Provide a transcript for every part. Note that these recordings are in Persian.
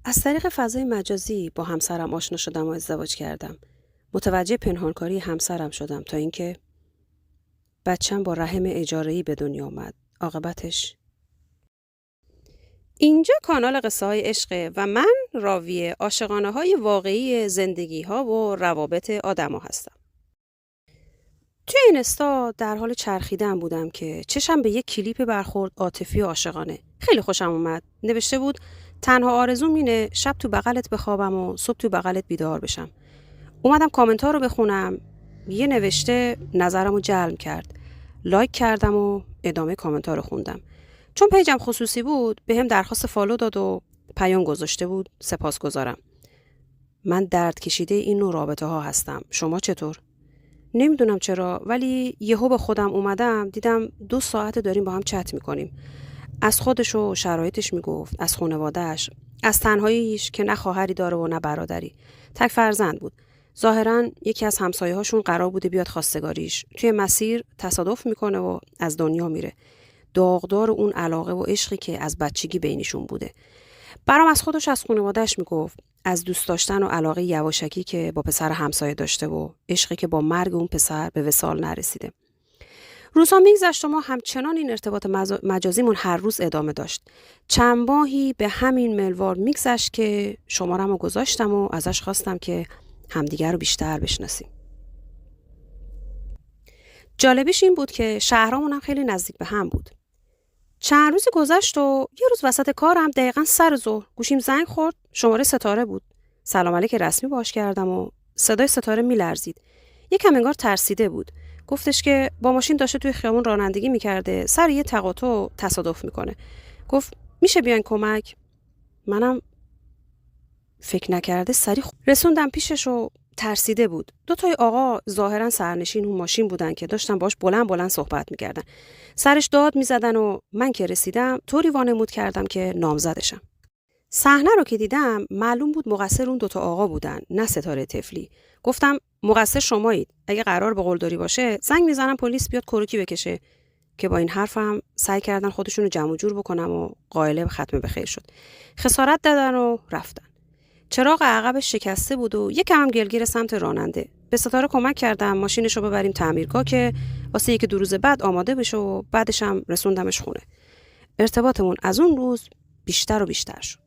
از طریق فضای مجازی با همسرم آشنا شدم و ازدواج کردم. متوجه پنهانکاری همسرم شدم تا اینکه بچم با رحم اجاره‌ای به دنیا آمد. عاقبتش اینجا کانال قصه های عشقه و من راوی عاشقانه های واقعی زندگی ها و روابط آدم ها هستم. توی این استا در حال چرخیدن بودم که چشم به یک کلیپ برخورد عاطفی و عاشقانه. خیلی خوشم اومد. نوشته بود تنها آرزوم اینه شب تو بغلت بخوابم و صبح تو بغلت بیدار بشم. اومدم کامنت ها رو بخونم. یه نوشته نظرمو جلب کرد. لایک کردم و ادامه کامنت ها رو خوندم. چون پیجم خصوصی بود بهم درخواست فالو داد و پیام گذاشته بود سپاسگزارم. من درد کشیده این نوع رابطه ها هستم. شما چطور؟ نمیدونم چرا ولی یهو به خودم اومدم دیدم 2 ساعت داریم با هم چت میکنیم. از خودش و شرایطش میگفت، از خانواده‌اش، از تنهاییش که نه خواهری داره و نه برادری. تک فرزند بود. ظاهراً یکی از همسایه‌هاشون قرار بوده بیاد خواستگاریش. توی مسیر تصادف میکنه و از دنیا میره. داغدار اون علاقه و عشقی که از بچگی بینشون بوده. برام از خودش از خانواده‌اش میگفت، از دوست داشتن و علاقه یواشکی که با پسر همسایه داشته و عشقی که با مرگ اون پسر به وصال نرسیده. روزها میگذشت و ما همچنان این ارتباط مجازیمون هر روز ادامه داشت. چند ماهی به همین منوال میگذشت که شماره‌مو گذاشتم و ازش خواستم که همدیگر رو بیشتر بشناسیم. جالبیش این بود که شهرامون هم خیلی نزدیک به هم بود. چند روزی گذشت و یه روز وسط کارم دقیقاً سر ظهر گوشیم زنگ خورد. شماره ستاره بود. سلام علیک رسمی باهاش کردم و صدای ستاره میلرزید. یکم انگار ترسیده بود. گفتش که با ماشین داشته توی خیابون رانندگی میکرده، سر یه تقاطع تصادف میکنه. گفت میشه بیاین کمک؟ منم فکر نکرده سریع رسوندم پیشش و ترسیده بود. 2 تای آقا ظاهرا سرنشین اون ماشین بودن که داشتن باش بلند بلند صحبت میکردن. سرش داد میزدن و من که رسیدم طوری وانمود کردم که نامزدشم. صحنه رو که دیدم معلوم بود مقصر اون 2 تا آقا بودن، نه ستاره طفلی. گفتم مقصر شمایید. اگه قرار به قلدری باشه زنگ میزنم پلیس بیاد کروکی بکشه. که با این حرفم سعی کردن خودشونو جمع و جور بکنم و قائله ختم به خیر شد. خسارت دادن و رفتن. چراغ عقبش شکسته بود و یکم هم گلگیر سمت راننده. به ستاره کمک کردم ماشینشو ببریم تعمیرگاه که واسه اینکه 2 روز بعد آماده بشه و بعدش هم رسوندمش خونه. ارتباطمون از اون روز بیشتر و بیشتر شد.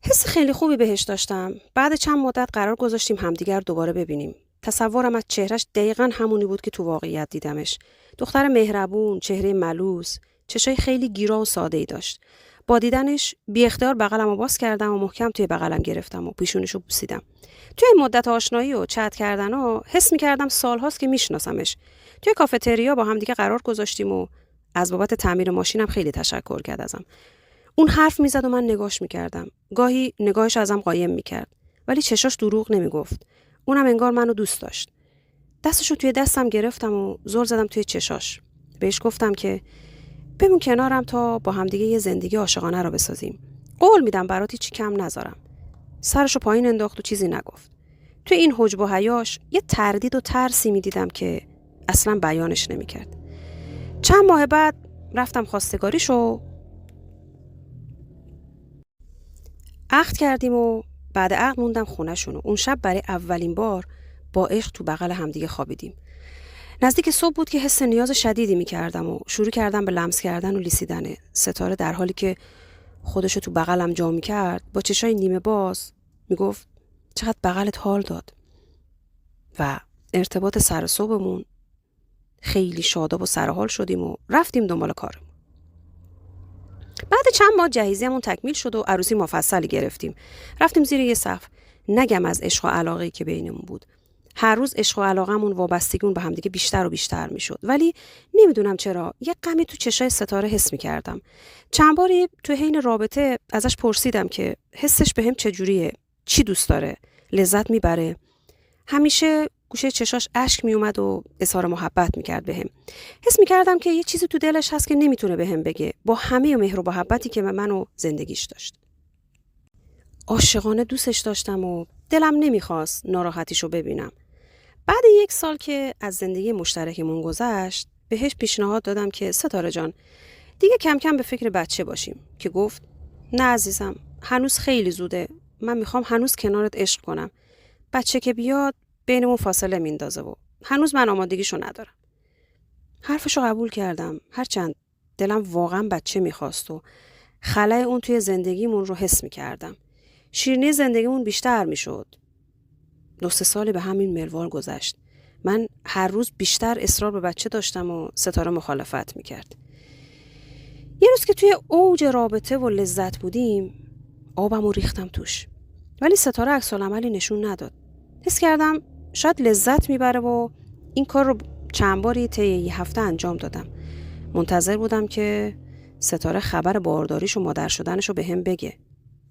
حس خیلی خوبی بهش داشتم. بعد چند مدت قرار گذاشتیم همدیگر دوباره ببینیم. تصورم از چهرش دقیقاً همونی بود که تو واقعیت دیدمش. دختر مهربون، چهره ملوس، چشای خیلی گیرا و ساده‌ای داشت. با دیدنش بی اختیار بغلمو باز کردم و محکم توی بغلم گرفتم و پیشونیشو بوسیدم. توی این مدت آشنایی و چت کردن ها حس می‌کردم سال‌هاست که میشناسمش. توی کافتریا با هم دیگه قرار گذاشتیم و از بابت تعمیر ماشینم خیلی تشکر کرد ازم. اون حرف میزد و من نگاش میکردم. گاهی نگاهش ازم قایم میکرد. ولی چشاش دروغ نمیگفت. اونم انگار منو دوست داشت. دستشو توی دستم گرفتم و زل زدم توی چشاش. بهش گفتم که بمون کنارم تا با همدیگه یه زندگی عاشقانه رو بسازیم. قول میدم برات هیچی کم نذارم. سرشو پایین انداخت و چیزی نگفت. توی این حجب و حیاش یه تردید و ترسی میدیدم که اصلا بیانش نمیکرد. چند ماه بعد رفتم خواستگاریشو عقد کردیم و بعد عقد موندم خونه‌شون و اون شب برای اولین بار با عشق تو بغل همدیگه خوابیدیم. نزدیک صبح بود که حس نیاز شدیدی می‌کردم و شروع کردم به لمس کردن و لیسیدن. ستاره در حالی که خودشو تو بغلم جا می‌کرد با چشای نیمه باز میگفت چقدر بغلت حال داد. و ارتباط سر صبحمون خیلی شاداب و سرحال شدیم و رفتیم دنبال کارم. بعد چند ماه جهیزیمون تکمیل شد و عروسی مفصلی گرفتیم. رفتیم زیر یه سقف. نگم از عشق و علاقه‌ای که بینمون بود. هر روز عشق و علاقمون وابستگیمون به هم دیگه بیشتر و بیشتر میشد. ولی نمیدونم چرا یه غمی تو چشای ستاره حس می‌کردم. چند باری تو حین رابطه ازش پرسیدم که حسش بهم چجوریه؟ چی دوست داره؟ لذت میبره؟ همیشه گوشه چشاش اشک میومد و اظهار محبت میکرد بهم. حس میکردم که یه چیزی تو دلش هست که نمیتونه بهم بگه، با همه مهر و محبتی که به من و زندگیش داشت. عاشقانه دوستش داشتم و دلم نمیخواست ناراحتیشو ببینم. بعد 1 سال که از زندگی مشترکمون گذشت بهش پیشنهاد دادم که ستاره جان دیگه کم کم به فکر بچه باشیم. که گفت نه عزیزم، هنوز خیلی زوده. من میخوام هنوز کنارت عشق کنم. بچه که بیاد بینمون فاصله میندازه و هنوز من آمادگیشو ندارم. حرفشو قبول کردم، هرچند دلم واقعا بچه میخواست و خلای اون توی زندگیمون رو حس میکردم. شیرینی زندگیمون بیشتر میشد. 2-3 سالی به همین منوال گذشت. من هر روز بیشتر اصرار به بچه داشتم و ستاره مخالفت میکرد. یه روز که توی اوج رابطه و لذت بودیم، آبمو ریختم توش. ولی ستاره عکس‌العملی نشون نداد. حس کردم شاید لذت میبره و این کار رو چند باری طی یه هفته انجام دادم. منتظر بودم که ستاره خبر بارداریش و مادر شدنش رو به هم بگه.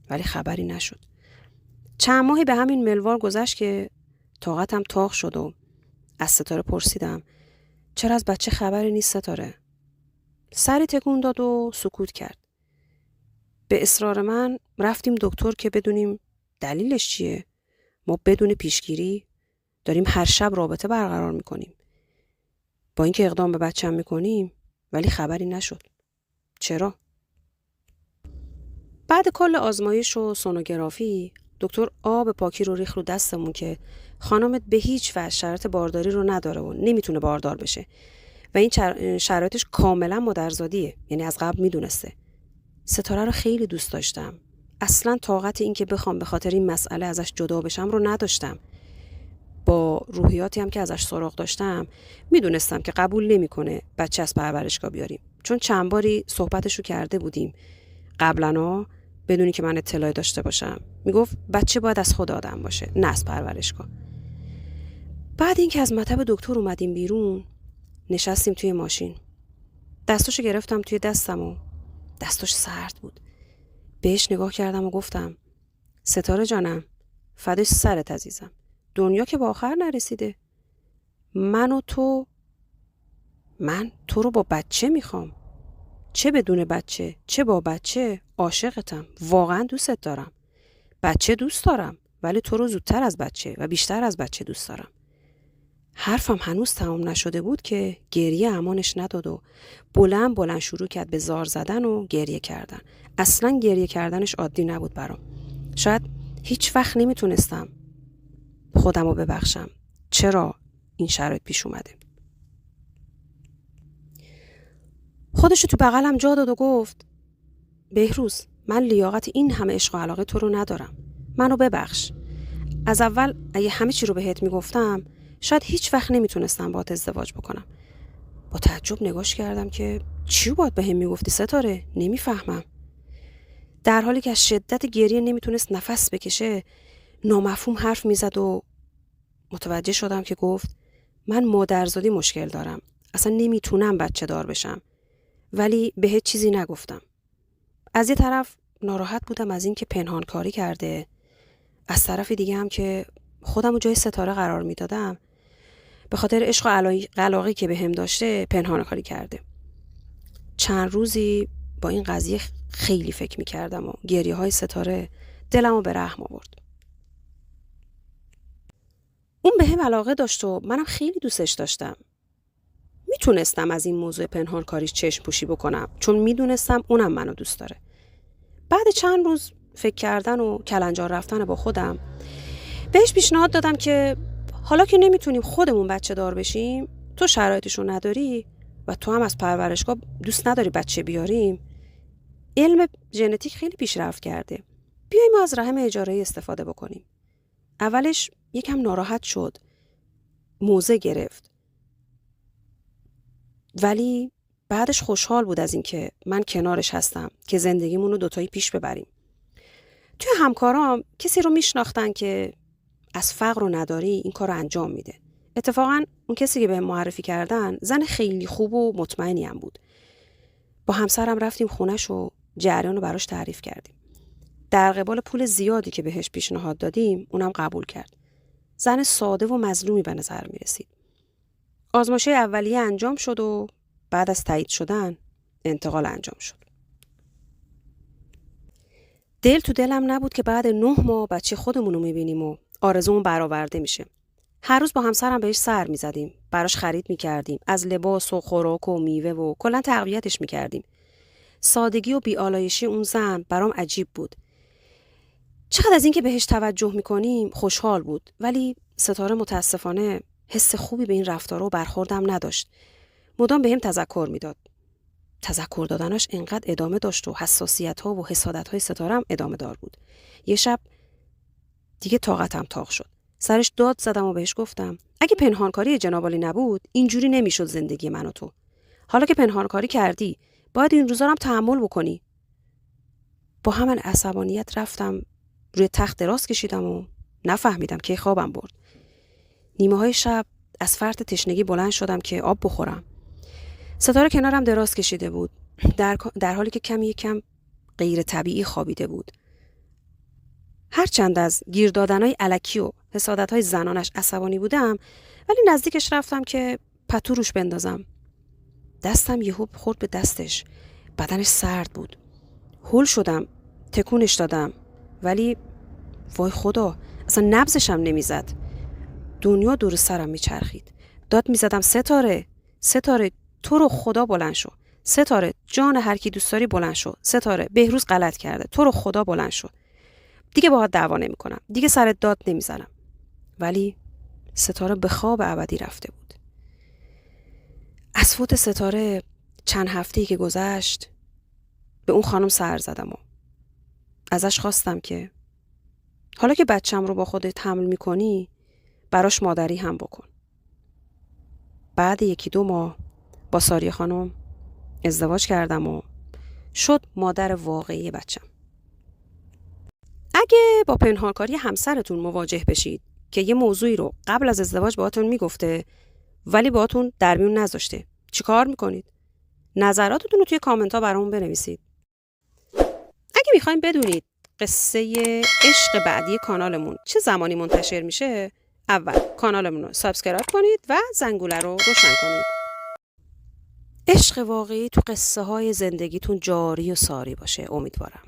ولی خبری نشد. چند ماهی به همین منوال گذشت که طاقتم تاق شد و از ستاره پرسیدم چرا از بچه خبری نیست ستاره؟ سری تکون داد و سکوت کرد. به اصرار من رفتیم دکتر که بدونیم دلیلش چیه. ما بدون پیشگیری داریم هر شب رابطه برقرار میکنیم. با اینکه اقدام به بچه‌م میکنیم ولی خبری نشد. چرا؟ بعد کل آزمایش و سونوگرافی دکتر آب پاکی رو ریخت رو دستمون که خانمت به هیچ وجه شرایط بارداری رو نداره و نمیتونه باردار بشه و این شرایطش کاملا مادرزادیه. یعنی از قبل میدونسته. ستاره رو خیلی دوست داشتم. اصلا طاقت این که بخوام به خاطر این مسئله ازش جدا بشم رو نداشتم. با روحیاتی هم که ازش سراغ داشتم میدونستم که قبول نمیکنه بچه از پرورشگاه بیاریم، چون چند باری صحبتشو کرده بودیم قبلا بدونی که من اطلاعی داشته باشم. میگفت بچه باید از خود آدم باشه، نه از پرورشگاه. بعد اینکه از مطب دکتر اومدیم بیرون نشستیم توی ماشین. دستاشو گرفتم توی دستم و دستاش سرد بود. بهش نگاه کردم و گفتم ستاره جانم، فدای سرت عزیزم، دنیا که به آخر نرسیده. من تو رو با بچه میخوام. چه بدون بچه چه با بچه عاشقتم. واقعا دوستت دارم. بچه دوست دارم ولی تو رو زودتر از بچه و بیشتر از بچه دوست دارم. حرفم هنوز تمام نشده بود که گریه امانش نداد و بلند شروع کرد به زار زدن و گریه کردن. اصلا گریه کردنش عادی نبود برام. شاید هیچ وقت نمیتونستم خودم رو ببخشم. چرا این شرایط پیش اومده؟ خودشو تو بغلم جا داد و گفت بهروز، من لیاقت این همه عشق و علاقه تو رو ندارم. منو ببخش. از اول اگه همه چی رو بهت میگفتم شاید هیچ وقت نمیتونستم باهات ازدواج بکنم. با تعجب نگاش کردم که چی باید به هم میگفتی ستاره؟ نمیفهمم. در حالی که از شدت گریه نمیتونست نفس بکشه نامفهوم حرف میزد و متوجه شدم که گفت من مادرزادی مشکل دارم. اصلا نمیتونم بچه دار بشم. ولی بهت چیزی نگفتم. از یه طرف ناراحت بودم از این که پنهان کاری کرده. از طرف دیگه هم که خودم رو جای ستاره قرار میدادم به خاطر عشق و علاقه‌ای که به هم داشته پنهان کاری کرده. چند روزی با این قضیه خیلی فکر میکردم و گریه های ستاره دلمو به رحم آورد. اون به هم علاقه داشت و منم خیلی دوستش داشتم. میتونستم از این موضوع پنهان کاریش چشم پوشی بکنم چون میدونستم اونم منو دوست داره. بعد چند روز فکر کردن و کلنجار رفتن با خودم بهش پیشنهاد دادم که حالا که نمیتونیم خودمون بچه دار بشیم، تو شرایطشو نداری و تو هم از پرورشگاه دوست نداری بچه بیاریم، علم ژنتیک خیلی پیشرفت کرده، بیایم ما از رحم اجاره‌ای استفاده بکنیم. اولش یکم ناراحت شد، موزه گرفت، ولی بعدش خوشحال بود از این که من کنارش هستم که زندگیمون رو دوتایی پیش ببریم. توی همکارام کسی رو میشناختن که از فقر و نداری این کار رو انجام میده. اتفاقا اون کسی که به معرفی کردن زن خیلی خوب و مطمئنی هم بود. با همسرم رفتیم خونش و جریان رو براش تعریف کردیم. در قبال پول زیادی که بهش پیشنهاد دادیم اونم قبول کرد. زن ساده و مظلومی به نظر میرسید. آزمایش اولیه انجام شد و بعد از تایید شدن انتقال انجام شد. دل تو دلم نبود که بعد 9 ماه بچه خودمون رو میبینیم و آرزومون برآورده میشه. هر روز با همسرم بهش سر میزدیم، براش خرید میکردیم، از لباس و خوراک و میوه و کلا تقویتش میکردیم. سادگی و بی‌آلایشی اون زن برام عجیب بود. چقدر از این که بهش توجه میکنیم خوشحال بود، ولی ستاره متاسفانه حس خوبی به این رفتار و برخوردم نداشت. مدام بهم تذکر میداد. تذکر دادنش انقدر ادامه داشت و حساسیت‌ها و حسادت‌های ستاره هم ادامه دار بود. یه شب دیگه طاقتم تاق شد. سرش داد زدم و بهش گفتم اگه پنهانکاری جناب عالی نبود اینجوری نمیشد زندگی من و تو. حالا که پنهانکاری کردی باید این روزا هم تحمل بکنی. با همین عصبانیت رفتم روی تخت دراز کشیدم و نفهمیدم که خوابم برد. نیمه های شب از فرط تشنگی بلند شدم که آب بخورم. ستاره کنارم دراز کشیده بود، در حالی که کم غیر طبیعی خوابیده بود. هرچند از گیر دادنهای الکی و حسادت‌های زنانش عصبانی بودم، ولی نزدیکش رفتم که پتو روش بندازم. دستم یهو خورد به دستش. بدنش سرد بود. هول شدم، تکونش دادم، ولی وای خدا، اصلا نبضشم نمیزد. دنیا دور سرم میچرخید. داد میزدم ستاره تو رو خدا بلند شو. ستاره جان هر کی دوست داری بلند شو. ستاره بهروز غلط کرده. تو رو خدا بلند شو. دیگه باهات دعوا نمی‌کنم. دیگه سرت داد نمیزنم. ولی ستاره به خواب ابدی رفته بود. از فوت ستاره چند هفته‌ای که گذشت به اون خانم سر زدم و ازش خواستم که حالا که بچم رو با خودت حمل می‌کنی براش مادری هم بکن. بعد 1-2 ماه با ساریه خانم ازدواج کردم و شد مادر واقعی بچم. اگه با پنهانکاری همسرتون مواجه بشید که یه موضوعی رو قبل از ازدواج باهاتون میگفته ولی باهاتون در میون نذاشته، چیکار میکنید؟ نظراتتون رو توی کامنت ها برامون بنویسید. اگه میخوایم بدونید قصه عشق بعدی کانالمون چه زمانی منتشر میشه، اول کانالمون رو سابسکرایب کنید و زنگوله رو روشن کنید. عشق واقعی تو قصه های زندگیتون جاری و ساری باشه، امیدوارم.